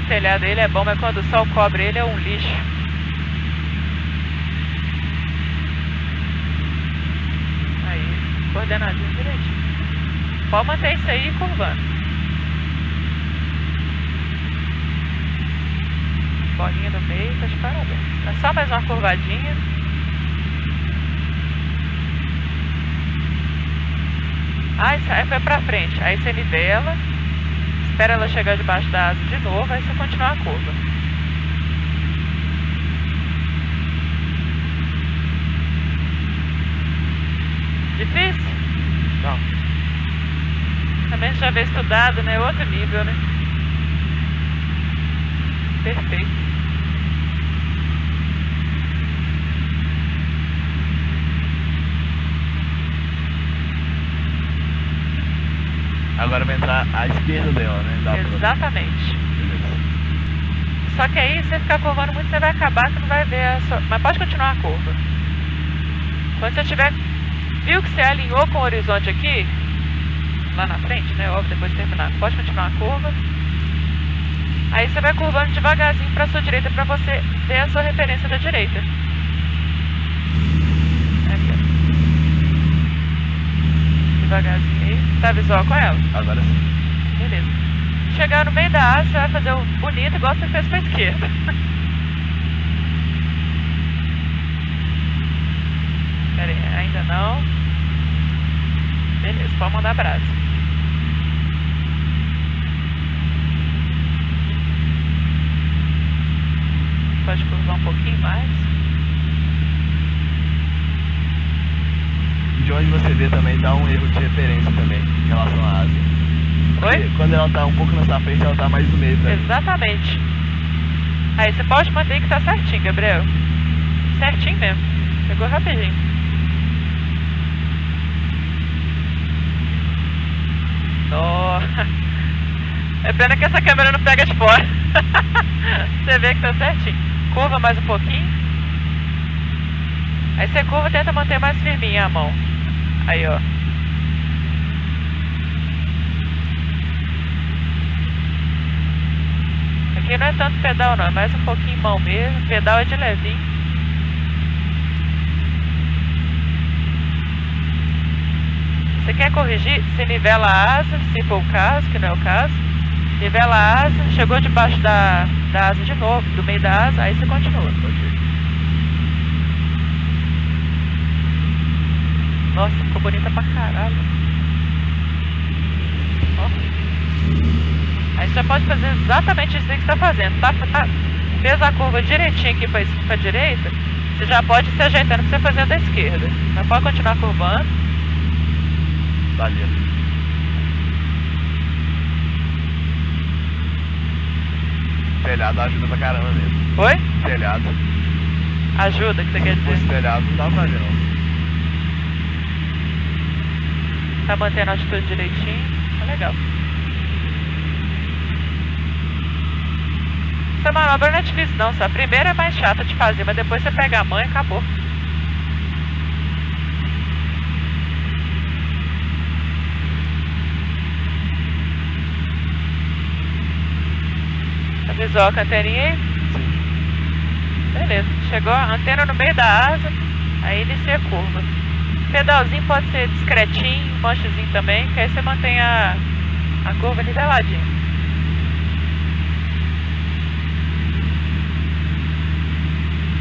telhado ele é bom, mas quando o sol cobre ele é um lixo. Aí, coordenadinho direitinho. Pode manter isso aí curvando. Bolinha no meio, tá de parabéns. É só mais uma curvadinha. Aí foi pra frente. Aí você nivela. Espera ela chegar debaixo da asa de novo. Aí você continua a curva. Difícil? Não. Também já havia estudado, né? Outro nível, né? Perfeito. Agora vai entrar à esquerda dela, né? Exatamente. Beleza. Só que aí, se você ficar curvando muito, você vai acabar que não vai ver a sua... Mas pode continuar a curva. Quando você tiver... Viu que você alinhou com o horizonte aqui? Lá na frente, né? Óbvio, depois de terminar. Pode continuar a curva. Aí você vai curvando devagarzinho pra sua direita pra você ver a sua referência da direita. Aqui, ó. Devagarzinho aí. Tá visual com ela? Agora sim. Beleza. Chegar no meio da asa, você vai fazer o bonito igual você fez pra esquerda. Pera aí, ainda não. Beleza, pode mandar brasa. Pode curvar um pouquinho mais. De onde você vê também dá um erro de referência também em relação à asa. Oi? Quando ela tá um pouco na sua frente, ela tá mais no meio também. Exatamente. Aí você pode manter que tá certinho, Gabriel. Certinho mesmo. Pegou rapidinho. Nossa. É pena que essa câmera não pega de fora. Você vê que tá certinho. Curva mais um pouquinho. Aí você curva e tenta manter mais firminha a mão. Aí, ó. Aqui não é tanto pedal não, é mais um pouquinho mão mesmo. Pedal é de levinho. Você quer corrigir? Você nivela a asa, se for o caso, que não é o caso. Nivela a asa, chegou debaixo da asa de novo, do meio da asa, aí você continua. Nossa, ficou bonita pra caralho. Ó. Aí você já pode fazer exatamente isso aí que você tá fazendo. Fez a curva direitinho aqui pra direita, você já pode se ajeitando pra você fazer a da esquerda. Mas pode continuar curvando. Valeu. Telhado ajuda pra caramba mesmo. Oi? Telhado. Ajuda, que você quer Se fosse dizer? telhado, não dá pra fazer não. Tá mantendo a atitude direitinho. Tá legal. Essa manobra não é difícil não, a primeira é mais chata de fazer, mas depois você pega a mão e acabou. Avisou a anteninha aí? Sim. Beleza, chegou a antena no meio da asa, aí inicia a curva. Pedalzinho pode ser discretinho, manchezinho também, que aí você mantém a curva niveladinha.